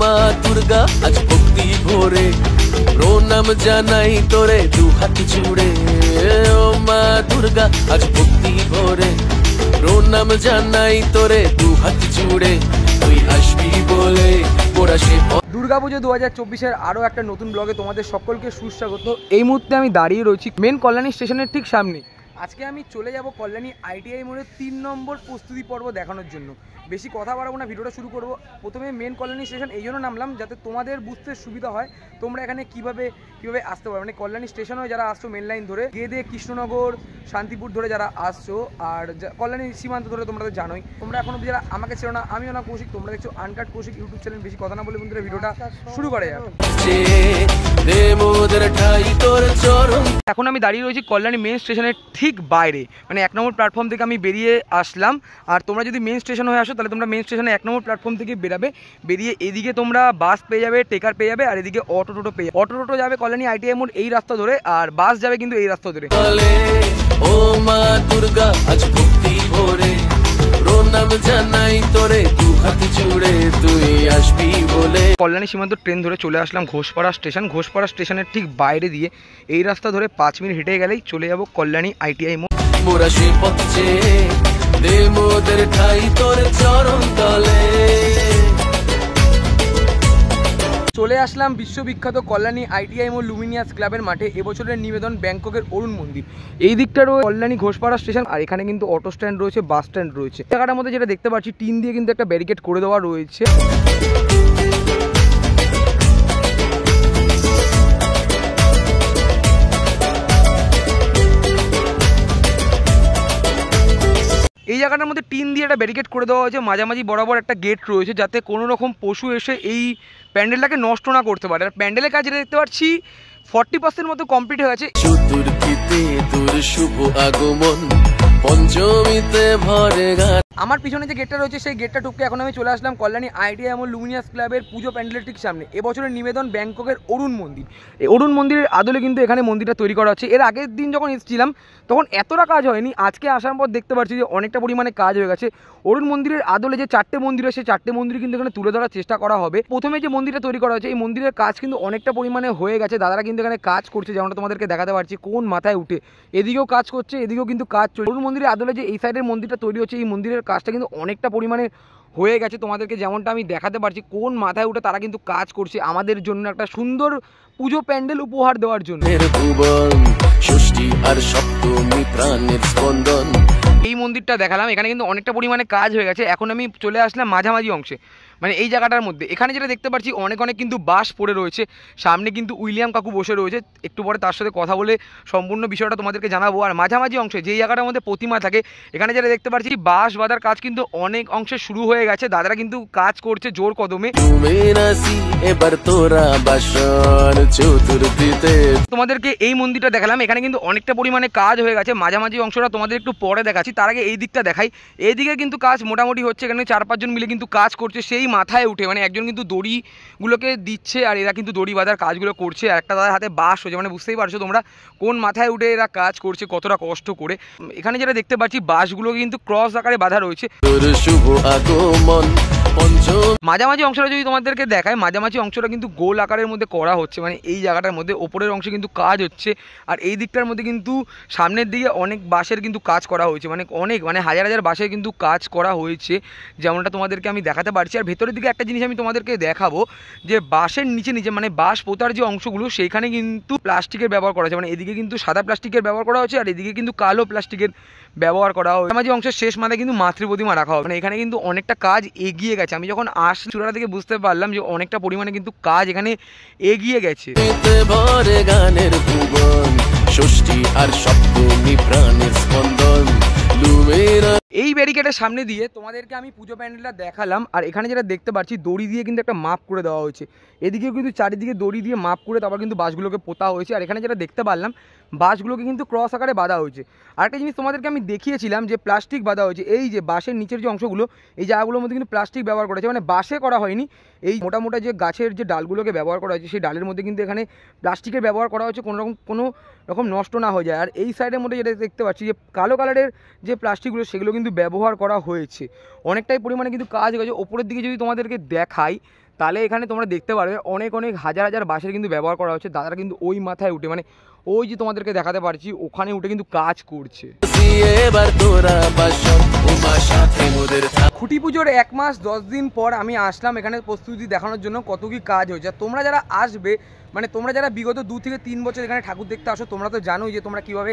মা দুর্গা আজ ভক্তি ভরে প্রণাম জানাই তোরে দু হাত জুড়ে। ও মা দুর্গা আজ ভক্তি ভরে প্রণাম জানাই তোরে দু হাত জুড়ে। তুই আসবি বলে ওরা সে দুর্গাপুজো 2024-এর আরও একটা নতুন ব্লগে তোমাদের সকলকে সুস্বাগত। এই মুহূর্তে আমি দাঁড়িয়ে রয়েছি মেন কল্যাণী স্টেশনের ঠিক সামনে। আজকে আমি চলে যাব কল্যাণী আইটিআই মোড়ে 3 নম্বর প্রস্তুতি পর্ব দেখানোর জন্য। বেশি কথা বাড়াবো না, ভিডিওটা শুরু করব। প্রথমে মেন কল্যাণী স্টেশন এই জন্য নামলাম যাতে তোমাদের বুঝতে সুবিধা হয় তোমরা এখানে কিভাবে আসতে পারো। মানে কল্যাণী স্টেশনে যারা আসছো মেন লাইন ধরে গেদে কৃষ্ণনগর শান্তিপুর ধরে যারা আসছো আর কল্যাণী সীমান্ত ধরে তোমরা তো জানোই। তোমরা এখন অব্দি যারা আমাকে ছিল না, আমিও না কৌশিক, তোমরা দেখছো আনকাট কৌশিক ইউটিউব চ্যানেল। বেশি কথা না বলে বন্ধুরা ভিডিওটা শুরু করে যাক। এখন আমি দাঁড়িয়ে রয়েছি কল্যাণী মেন স্টেশনের ঠিক বাইরে, মানে 1 নম্বর প্ল্যাটফর্ম থেকে আমি বেরিয়ে আসলাম। আর তোমরা যদি মেন স্টেশন হয়ে আসো তাহলে তোমরা মেন স্টেশনে 1 নম্বর প্ল্যাটফর্ম থেকে বেরিয়ে এদিকে তোমরা বাস পেয়ে যাবে, টেকার পেয়ে যাবে, আর এদিকে অটো টোটো পেয়ে যাবে। অটো টোটো যাবে কল্যাণী আইটিআই মোড় এই রাস্তা ধরে, আর বাস যাবে কিন্তু এই রাস্তা ধরে। ও মা দুর্গা আজ ভক্তি ভরে প্রণাম জানাই তোরে দু হাত জুড়ে। তুই আসবি বলে কল্যাণী সীমান্ত ট্রেন ধরে চলে আসলাম ঘোষপাড়া স্টেশন। ঘোষপাড়া স্টেশনের ঠিক বাইরে দিয়ে এই রাস্তা ধরে 5 মিনিট হেঁটে গেলেই চলে যাব কল্যাণী আইটিআই মোড়। মোরা সে পথে দে মোদের ঠাই তোর চরণ তলে। চলে আসলাম বিশ্ববিখ্যাত কল্যাণী আইটিআই মোড় লুমিনিয়াস ক্লাবের মাঠে। এবছরের নিবেদন ব্যাংককের অরুণ মন্দির। এই দিকটা রয়েছে কল্যাণী ঘোষপাড়া স্টেশন, আর এখানে কিন্তু অটো স্ট্যান্ড রয়েছে, বাস স্ট্যান্ড রয়েছে। জায়গাটার মধ্যে যেটা দেখতে পাচ্ছি টিন দিয়ে কিন্তু একটা ব্যারিকেড করে দেওয়া রয়েছে। এই জায়গাটার মধ্যে টিন দিয়ে একটা ব্যারিকেড করে দেওয়া হয়েছে। মাঝামাঝি বরাবর একটা গেট রয়েছে যাতে কোনো রকম পশু এসে এই প্যান্ডেলটাকে নষ্ট না করতে পারে। আর প্যান্ডেলের কাজ যেটা দেখতে পাচ্ছি 40% মতো কমপ্লিট হয়ে গেছে। চতুর্থীতে তোর শুভ আগমন পঞ্চমীতে ভরে গান। আমার পিছনে যে গেটটা রয়েছে সেই গেটটা টুককে এখন আমি চলে আসলাম কল্যাণী আইটিআই মোড় লুমিনিয়াস ক্লাবের পুজো প্যান্ডেলের ঠিক সামনে। এবছরের নিবেদন ব্যাংককের অরুণ মন্দির। এই অরুণ মন্দিরের আদলে কিন্তু এখানে মন্দিরটা তৈরি করা হচ্ছে। এর আগের দিন যখন এসেছিলাম তখন এতটা কাজ হয়নি, আজকে আসার পর দেখতে পাচ্ছি যে অনেকটা পরিমাণে কাজ হয়ে গেছে। অরুণ মন্দিরের আদলে যে 4টে মন্দির আছে সেই 4টে মন্দির কিন্তু এখানে তুলে ধরার চেষ্টা করা হবে। প্রথমে যে মন্দিরটা তৈরি করা হয়েছে এই মন্দিরের কাজ কিন্তু অনেকটা পরিমাণে হয়ে গেছে। দাদারা কিন্তু এখানে কাজ করছে, যেমনটা তোমাদেরকে দেখাতে পারছি কোন মাথায় উঠে এদিকেও কাজ করছে, এদিকেও কিন্তু কাজ চলছে। অরুণ মন্দিরের আদলে যে এই সাইডের মন্দিরটা তৈরি হচ্ছে এই মন্দিরের কাজটা কিন্তু অনেকটা পরিমাণে হয়ে গেছে। তোমাদেরকে যেমনটা আমি দেখাতে পারছি কোন মাথায় উঠে তারা কিন্তু কাজ করছে আমাদের জন্য একটা সুন্দর পুজো প্যান্ডেল উপহার দেওয়ার জন্য। ষষ্ঠী আর সপ্তমী প্রাণের স্পন্দন। এই মন্দিরটা দেখালাম, এখানে কিন্তু অনেকটা পরিমাণে কাজ হয়ে গেছে। এখন আমি চলে আসলাম মাঝামাঝি অংশে, মানে এই জায়গাটার মধ্যে। এখানে যেটা দেখতে পাচ্ছি অনেক কিন্তু বাস পড়ে রয়েছে। সামনে কিন্তু উইলিয়াম কাকু বসে রয়েছে, একটু পরে তার সাথে কথা বলে সম্পূর্ণ বিষয়টা তোমাদেরকে জানাবো। আর মাঝামাঝি অংশে যেই জায়গাটার মধ্যে প্রতিমা থাকে এখানে যেটা দেখতে পাচ্ছি বাঁশ বাঁধার কাজ কিন্তু অনেক অংশে শুরু হয়ে গেছে। দাদারা কিন্তু কাজ করছে জোর কদমে। এবার তোরা বাসন চতুর্থীতে তোমাদেরকে এই মন্দিরটা দেখালাম, এখানে কিন্তু অনেকটা পরিমাণে কাজ হয়ে গেছে। মাঝামাঝি অংশটা তোমাদের একটু পরে দেখাচ্ছি, তার আগে এই দিকটা দেখাই। এইদিকে কিন্তু কাজ মোটামুটি হচ্ছে, এখানে 4-5 জন মিলে কিন্তু কাজ করছে সেই মাথায় উঠে। মানে একজন কিন্তু দড়িগুলোকে দিচ্ছে আর এরা কিন্তু দড়ি বাঁধার কাজগুলো করছে। আর একটা দাদার হাতে বাঁশ হয়েছে, মানে বুঝতেই পারছো তোমরা কোন মাথায় উঠে এরা কাজ করছে, কতটা কষ্ট করে। এখানে যেটা দেখতে পাচ্ছি বাঁশগুলো কিন্তু ক্রস আকারে বাঁধা রয়েছে। শুভ আগমন মাঝামাঝি অংশটা যদি তোমাদেরকে দেখায়, মাঝামাঝি অংশটা কিন্তু গোল আকারের মধ্যে করা হচ্ছে, মানে এই জায়গাটার মধ্যে ওপরের অংশে কিন্তু কাজ হচ্ছে। আর এই দিকটার মধ্যে কিন্তু সামনের দিকে অনেক বাঁশের কিন্তু কাজ করা হয়েছে, মানে হাজার হাজার বাঁশের কিন্তু কাজ করা হয়েছে, যেমনটা তোমাদেরকে আমি দেখাতে পারছি। আর ভেতরের দিকে একটা জিনিস আমি তোমাদেরকে দেখাবো, যে বাঁশের নিচে মানে বাঁশ পোতার যে অংশগুলো সেইখানে কিন্তু প্লাস্টিকের ব্যবহার করা হয়েছে। মানে এদিকে কিন্তু সাদা প্লাস্টিকের ব্যবহার করা হয়েছে আর এদিকে কিন্তু কালো প্লাস্টিকের ব্যবহার করা হয়। মাঝামাঝি অংশের শেষ মাথায় কিন্তু মাতৃ প্রতিমা রাখা হবে। মানে এখানে কিন্তু অনেকটা কাজ এগিয়ে গেছে। আমি যখন আসছি চূড়া থেকে বুঝতে পারলাম যে অনেকটা পরিমাণে কিন্তু কাজ এখানে এগিয়ে গেছে। গানের ভুবন ষষ্ঠী আর সপ্তমী প্রাণের স্পন্দন। এই ব্যারিকেডের সামনে দিয়ে তোমাদেরকে আমি পুজো প্যান্ডেলটা দেখালাম। আর এখানে যেটা দেখতে পাচ্ছি দড়ি দিয়ে কিন্তু একটা মাপ করে দেওয়া হয়েছে। এদিকেও কিন্তু চারিদিকে দড়ি দিয়ে মাপ করে তারপর কিন্তু বাঁশগুলোকে পোতা হয়েছে। আর এখানে যেটা দেখতে পারলাম বাঁশগুলোকে কিন্তু ক্রস আকারে বাঁধা হয়েছে। আরেকটা জিনিস তোমাদেরকে আমি দেখিয়েছিলাম যে প্লাস্টিক বাঁধা হয়েছে। এই যে বাঁশের নিচের যে অংশগুলো এই জায়গাগুলোর মধ্যে কিন্তু প্লাস্টিক ব্যবহার করা হয়েছে, মানে বাঁশে করা হয়নি। এই মোটা যে গাছের যে ডালগুলোকে ব্যবহার করা হয়েছে সেই ডালের মধ্যে কিন্তু এখানে প্লাস্টিকের ব্যবহার করা হয়েছে, কোনো রকম নষ্ট না হয়ে যায়। আর এই সাইডের মধ্যে যেটা দেখতে পাচ্ছি যে কালো কালারের যে প্লাস্টিকগুলো সেগুলো কিন্তু ব্যবহার করা হয়েছে। অনেকটাই পরিমাণে কিন্তু কাজ হয়ে গেছে। ওপরের দিকে যদি তোমাদেরকে দেখাই তাহলে এখানে তোমরা দেখতে পারবে অনেক অনেক হাজার হাজার বাঁশের কিন্তু ব্যবহার করা হচ্ছে। দাদারা কিন্তু ওই মাথায় উঠে, মানে ওই যে তোমাদেরকে দেখাতে পারছি ওখানে উঠে কিন্তু কাজ করছে। খুঁটি পুজোর 1 মাস 10 দিন পর আমি আসলাম এখানে প্রস্তুতি দেখানোর জন্য কত কি কাজ হয়েছে। তোমরা যারা আসবে, মানে তোমরা যারা বিগত 2 থেকে 3 বছর এখানে ঠাকুর দেখতে আসো, তোমরা তো জানোই যে তোমরা কীভাবে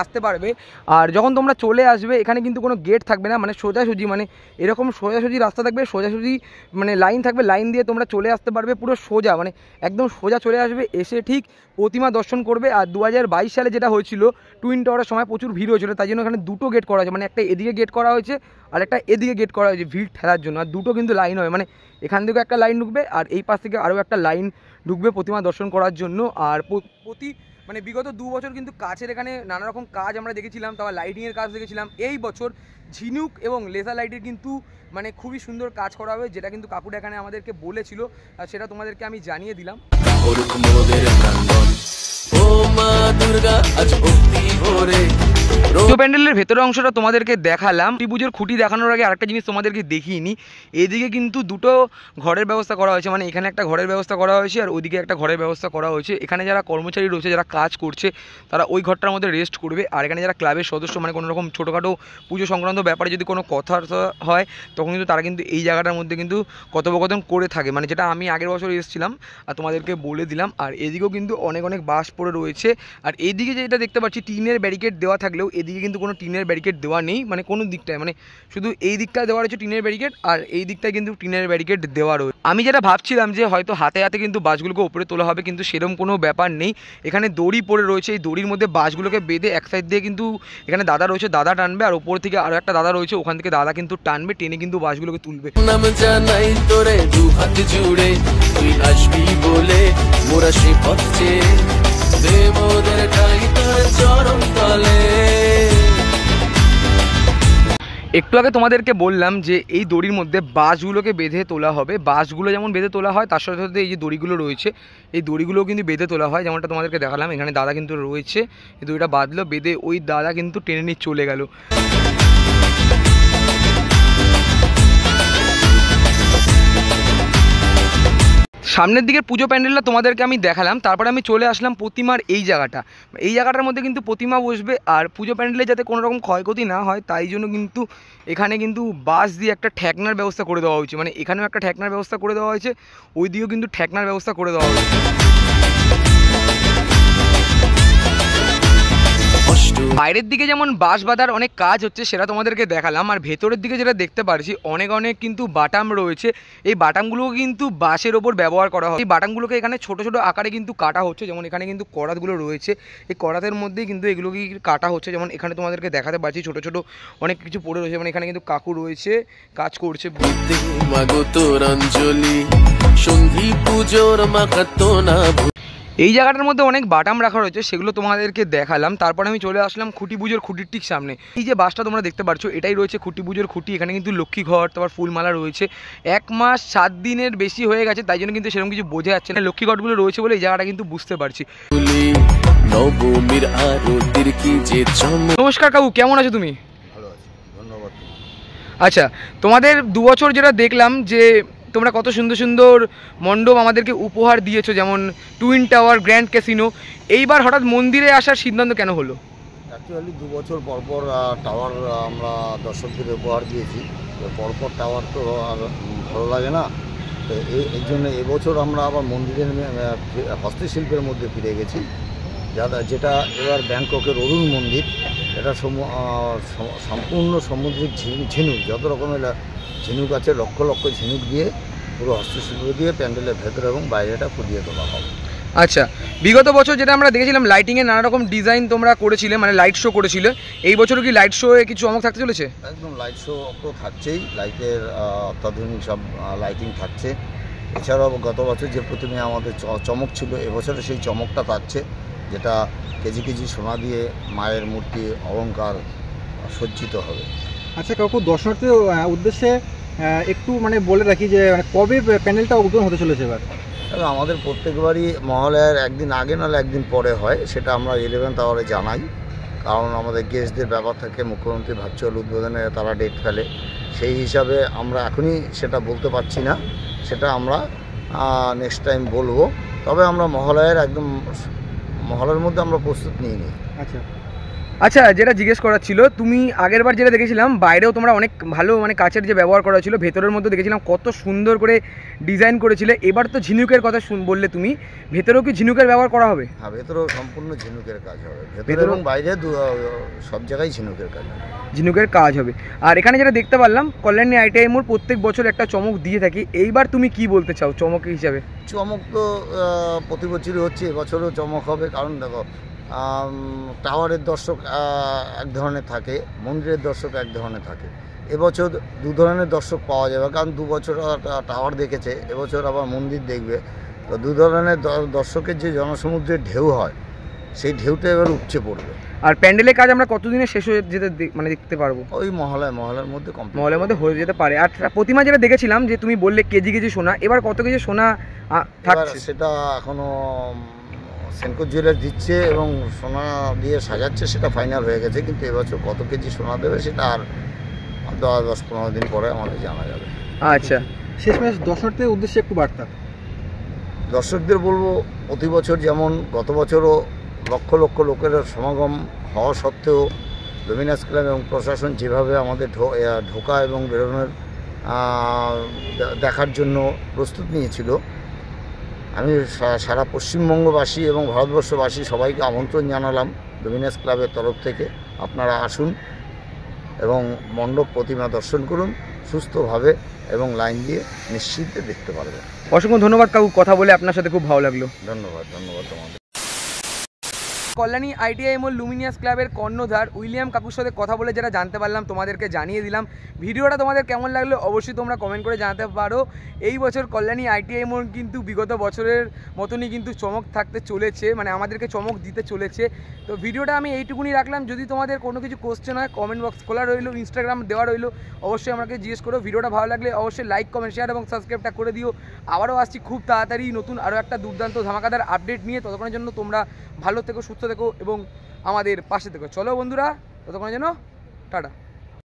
আসতে পারবে। আর যখন তোমরা চলে আসবে এখানে কিন্তু কোনো গেট থাকবে না, মানে সোজাসুজি, মানে এরকম সোজাসুজি রাস্তা থাকবে, সোজাসুজি মানে লাইন থাকবে, লাইন দিয়ে তোমরা চলে আসতে পারবে পুরো সোজা, মানে একদম সোজা চলে আসবে, এসে ঠিক প্রতিমা দর্শন করবে। আর 2022 সালে যেটা হয়েছিল টুইন টাওয়ারের সময় প্রচুর ভিড় হয়েছিল, তাই জন্য এখানে 2টো গেট করা হয়েছে, মানে একটা এদিকে গেট করা হয়েছে আর একটা এদিকে গেট করা হয়েছে ভিড় ঠেলার জন্য। আর 2টো কিন্তু লাইন হবে, মানে এখান থেকে একটা লাইন ঢুকবে আর এই পাশ থেকে আরও একটা লাইন ঢুকবে প্রতিমা দর্শন করার জন্য। আর মানে বিগত 2 বছর কিন্তু কাছের এখানে নানা রকম কাজ আমরা দেখেছিলাম, তারপর লাইটিংয়ের কাজ দেখেছিলাম। এই বছর ঝিনুক এবং লেজার লাইটের কিন্তু মানে খুবই সুন্দর কাজ করা হবে, যেটা কিন্তু কাকুটা এখানে আমাদেরকে বলেছিল, আর সেটা তোমাদেরকে আমি জানিয়ে দিলাম। পুজো প্যান্ডেলের ভেতরের অংশটা তোমাদেরকে দেখালাম। পুজোর খুঁটি দেখানোর আগে আরেকটা জিনিস তোমাদেরকে দেখিয়ে নিই। এদিকে কিন্তু 2টো ঘরের ব্যবস্থা করা হয়েছে, মানে এখানে একটা ঘরের ব্যবস্থা করা হয়েছে আর ওদিকে একটা ঘরের ব্যবস্থা করা হয়েছে। এখানে যারা কর্মচারী রয়েছে, যারা কাজ করছে, তারা ওই ঘরটার মধ্যে রেস্ট করবে। আর এখানে যারা ক্লাবের সদস্য, মানে কোনো রকম ছোটোখাটো পুজো সংক্রান্ত ব্যাপারে যদি কোনো কথা হয় তখন কিন্তু তারা কিন্তু এই জায়গাটার মধ্যে কিন্তু কথোপকথন করে থাকে, মানে যেটা আমি আগের বছর এসেছিলাম আর তোমাদেরকে বলে দিলাম। আর এদিকেও কিন্তু অনেক অনেক বাঁশ পড়ে রয়েছে। আর এইদিকে যেটা দেখতে পাচ্ছি টিনের ব্যারিকেড দেওয়া থাকলেও এদিকে কিন্তু কোনো টিনের ব্যারিকেড দেওয়া নেই, মানে কোনো দিকটায়, মানে শুধু এই দিকটায় দেওয়া রয়েছে টিনের ব্যারিকেড আর এই দিকটায় কিন্তু টিনের ব্যারিকেড দেওয়া রয়েছে। আমি যেটা ভাবছিলাম যে হয়তো হাতে হাতে কিন্তু বাসগুলোকে উপরে তোলা হবে, কিন্তু সেরকম কোনো ব্যাপার নেই। এখানে দড়ি পড়ে রয়েছে, এই দড়ির মধ্যে বাসগুলোকে বেঁধে এক সাইড দিয়ে কিন্তু এখানে দাদা রয়েছে, দাদা টানবে, আর ওপর থেকে আরও একটা দাদা রয়েছে, ওখান থেকে দাদা কিন্তু টানবে, টেনে কিন্তু বাসগুলোকে তুলবে। নাম জানাই তোরে দু হাত জুড়ে, তুই আসবি বলে মোরা সে পথে দেবদের ঠাই তোর চরণ তলে। একটু আগে তোমাদেরকে বললাম যে এই দড়ির মধ্যে বাঁশগুলোকে বেঁধে তোলা হবে। বাঁশগুলো যেমন বেঁধে তোলা হয় তার সাথে সাথে এই যে দড়িগুলো রয়েছে এই দড়িগুলোও কিন্তু বেঁধে তোলা হয়, যেমনটা তোমাদেরকে দেখালাম। এখানে দাদা কিন্তু রয়েছে, এই দড়িটা বাঁধলো, বেঁধে ওই দাদা কিন্তু টেনে নিয়ে চলে গেল। সামনের দিকের পুজো প্যান্ডেলটা তোমাদেরকে আমি দেখালাম, তারপরে আমি চলে আসলাম প্রতিমার এই জায়গাটার মধ্যে কিন্তু প্রতিমা বসবে। আর পুজো প্যান্ডেলে যাতে কোনো রকম ক্ষয়ক্ষতি না হয় তাই জন্য কিন্তু এখানে কিন্তু বাঁশ দিয়ে একটা ঠেকনার ব্যবস্থা করে দেওয়া হয়েছে, মানে এখানেও একটা ঠেকনার ব্যবস্থা করে দেওয়া হয়েছে, ওই দিকেও কিন্তু ঠেকনার ব্যবস্থা করে দেওয়া হয়েছে। বাইরের দিকে যেমন বাঁশ বাঁধার অনেক কাজ হচ্ছে সেটা তোমাদেরকে দেখালাম, আর ভেতরের দিকে যেটা দেখতে পারছি অনেক অনেক কিন্তু বাটাম রয়েছে। এই বাটামগুলোকে কিন্তু বাঁশের ওপর ব্যবহার করা হয়। এই বাটামগুলোকে এখানে ছোট ছোট আকারে কিন্তু কাটা হচ্ছে, যেমন এখানে কিন্তু করাতগুলো রয়েছে, এই করাতের মধ্যেই কিন্তু এগুলোকে কাটা হচ্ছে। যেমন এখানে তোমাদেরকে দেখাতে পারছি ছোট ছোট অনেক কিছু পড়ে রয়েছে, মানে এখানে কিন্তু কাকু রয়েছে কাজ করছে। সন্ধি পুজোর মাখাতো না। এই জায়গাটার মধ্যে অনেক বাটাম রাখা রয়েছে, সেগুলো তোমাদেরকে দেখালাম। তারপরে আমি চলে আসলাম খুঁটি পুজোর খুঁটির ঠিক সামনে। এই যে বাসটা তোমরা দেখতে পাচ্ছ এটাই রয়েছে খুঁটি পুজোর খুঁটি। এখানে কিন্তু লক্ষ্মী ঘর, তারপর ফুলমালা রয়েছে। 1 মাস 7 দিনের বেশি হয়ে গেছে, তাই জন্য কিন্তু সেরকম কিছু বোঝা যাচ্ছে না। লক্ষ্মী ঘরগুলো রয়েছে বলে এই জায়গাটা কিন্তু বুঝতে পারছি। নমস্কার কাকু, কেমন আছো তুমি? ভালো আছি, ধন্যবাদ। আচ্ছা, তোমাদের 2 বছর যেটা দেখলাম যে তোমরা কত সুন্দর সুন্দর মণ্ডপ আমাদেরকে উপহার দিয়েছো, যেমন টুইন টাওয়ার, গ্র্যান্ড ক্যাসিনো। এইবার হঠাৎ মন্দিরে আসার সিদ্ধান্ত কেন হলো? অ্যাকচুয়ালি 2 বছর পরপর টাওয়ার আমরা দর্শকদের উপহার দিয়েছি, পরপর টাওয়ার তো আর ভালো লাগে না, তো এই জন্য এবছর আমরা আবার মন্দিরের হস্তশিল্পের মধ্যে ফিরে গেছি, যেটা এবার ব্যাংককের অরুণ মন্দির। এটা সম্পূর্ণ সামুদ্রিক ঝিনুক, যত রকমের ঝিনুক আছে, লক্ষ লক্ষ ঝিনুক দিয়ে পুরো হস্তশিল্প দিয়ে প্যান্ডেলের ভেতরে এবং বাইরেটা ফুটিয়ে তোলা হবে। আচ্ছা, বিগত বছর যেটা আমরা দেখেছিলাম লাইটিংয়ে নানা রকম ডিজাইন তোমরা করেছিলে, মানে লাইট শো করেছিলে, এই বছরও কি লাইট শোয়ে কিছু চমক থাকতে চলেছে? একদম, লাইট শো তো থাকছেই, লাইটের অত্যাধুনিক সব লাইটিং থাকছে। এছাড়াও গত বছর যে প্রথমে আমাদের চমক ছিল, এবছরে সেই চমকটা থাকছে, যেটা কেজি কেজি সোনা দিয়ে মায়ের মূর্তি অলঙ্কার সজ্জিত হবে। আচ্ছা কাকু, দর্শনার্থীর উদ্দেশ্যে একটু মানে বলে রাখি যে কবে প্যান্ডেলটা উদ্বোধন হতে চলেছে এবার? আমাদের প্রত্যেকবারই মহালয়ার একদিন আগে নাহলে একদিন পরে হয়, সেটা আমরা 11th আওয়ারে জানাই, কারণ আমাদের গেস্টদের ব্যাপার থাকে, মুখ্যমন্ত্রী ভার্চুয়াল উদ্বোধনে তারা ডেট ফেলে, সেই হিসাবে আমরা এখনই সেটা বলতে পারছি না, সেটা আমরা নেক্সট টাইম বলবো। তবে আমরা মহালয়ের একদম মহালয়ের মধ্যে আমরা প্রস্তুত নিয়ে নিই। আচ্ছা আচ্ছা, যেটা জিজ্ঞেস করার ছিল, তুমি আগের বার যেটা দেখেছিলাম বাইরেও তোমরা অনেক ভালো মানে কাচের যে ব্যবহার করা ছিল, ভেতরের মধ্যে দেখেছিলাম কত সুন্দর করে ডিজাইন করেছিলে। এবার তো ঝিনুকের কথা বললে তুমি, ভেতরেও কি ঝিনুকের ব্যবহার করা হবে? হ্যাঁ, ভেতরেও সম্পূর্ণ ঝিনুকের কাজ হবে, ভেতরে এবং বাইরে সব জায়গায় ঝিনুকের কাজ হবে। ঝিনুকের কাজ হবে। আর এখানে যেটা দেখতে পারলাম, কল্যাণী আইটিআই মোড় প্রত্যেক বছর একটা চমক দিয়ে থাকি, এইবার তুমি কি বলতে চাও চমক হিসাবে? চমক তো প্রতি বছরই হচ্ছে, এবছরও চমক হবে। কারণ দেখো, টাওয়ারের দর্শক এক ধরনের থাকে, মন্দিরের দর্শক এক ধরনের থাকে। এবছর দু ধরনের দর্শক পাওয়া যাবে, কারণ 2 বছর টাওয়ার দেখেছে, এবছর আবার মন্দির দেখবে। তো 2 ধরনের দর্শকের যে জনসমুদ্রের ঢেউ হয়, সেই ঢেউটা এবার উপচে পড়বে। আর প্যান্ডেলের কাজ আমরা কতদিনে শেষ হয়ে যেতে মানে দেখতে পারবো? ওই মহলার মধ্যে কমপ্লিট, মহলের মধ্যে হয়ে যেতে পারে। আর প্রতিমা যেটা দেখেছিলাম যে তুমি বললে কেজি কেজি সোনা, এবার কত কেজি সোনা থাকছে? সেটা এখনো সেনকো জুয়েলার্স দিচ্ছে এবং সোনা দিয়ে সাজাচ্ছে, সেটা ফাইনাল হয়ে গেছে। কিন্তু এবছর কত কেজি সোনা দেবে সেটা আর 10-15 দিন পরে আমাদের জানা যাবে। আচ্ছা, শেষমেশ দর্শকদের উদ্দেশ্যে একটু বার্তা। দর্শকদের বলবো, প্রতি বছর যেমন গত বছরও লক্ষ লক্ষ লোকের সমাগম হওয়া সত্ত্বেও লুমিনাস ক্লাব এবং প্রশাসন যেভাবে আমাদের ঢোকা এবং বেরোনোর দেখার জন্য প্রস্তুত নিয়েছিল, আমি সারা পশ্চিমবঙ্গবাসী এবং ভারতবর্ষবাসী সবাইকে আমন্ত্রণ জানালাম লুমিনাস ক্লাবের তরফ থেকে, আপনারা আসুন এবং মণ্ডপ প্রতিমা দর্শন করুন সুস্থভাবে এবং লাইন দিয়ে নিশ্চিন্তে দেখতে পারবেন। অসংখ্য ধন্যবাদ কাকু, কথা বলে আপনার সাথে খুব ভালো লাগলো। ধন্যবাদ তোমাদের। কল্যাণী আইটিআই মোড় লুমিনিয়াস ক্লাবের কর্ণধার উইলিয়াম কাকুর সাথে কথা বলে যেটা জানতে পারলাম তোমাদেরকে জানিয়ে দিলাম। ভিডিওটা তোমাদের কেমন লাগলো অবশ্যই তোমরা কমেন্ট করে জানাতে পারো। এই বছর কল্যাণী আইটিআই মোড় কিন্তু বিগত বছরের মতনই কিন্তু চমক থাকতে চলেছে, মানে আমাদেরকে চমক দিতে চলেছে। তো ভিডিওটা আমি এইটুকুনি রাখলাম। যদি তোমাদের কোনো কিছু কোশ্চেন হয়, কমেন্ট বক্স খোলা রইলো, ইনস্টাগ্রাম দেওয়া রইলো, অবশ্যই আমাকে জিজ্ঞেস করো। ভিডিওটা ভালো লাগলে অবশ্যই লাইক, কমেন্ট, শেয়ার এবং সাবস্ক্রাইবটা করে দিও। আবারও আসছি খুব তাড়াতাড়ি নতুন আরও একটা দুর্দান্ত ধামাকাদার আপডেট নিয়ে। ততক্ষণের জন্য তোমরা ভালো থেকো, সুস্থ থেকো এবং আমাদের পাশে থেকো। চলো বন্ধুরা, ততক্ষণের জন্য টাটা।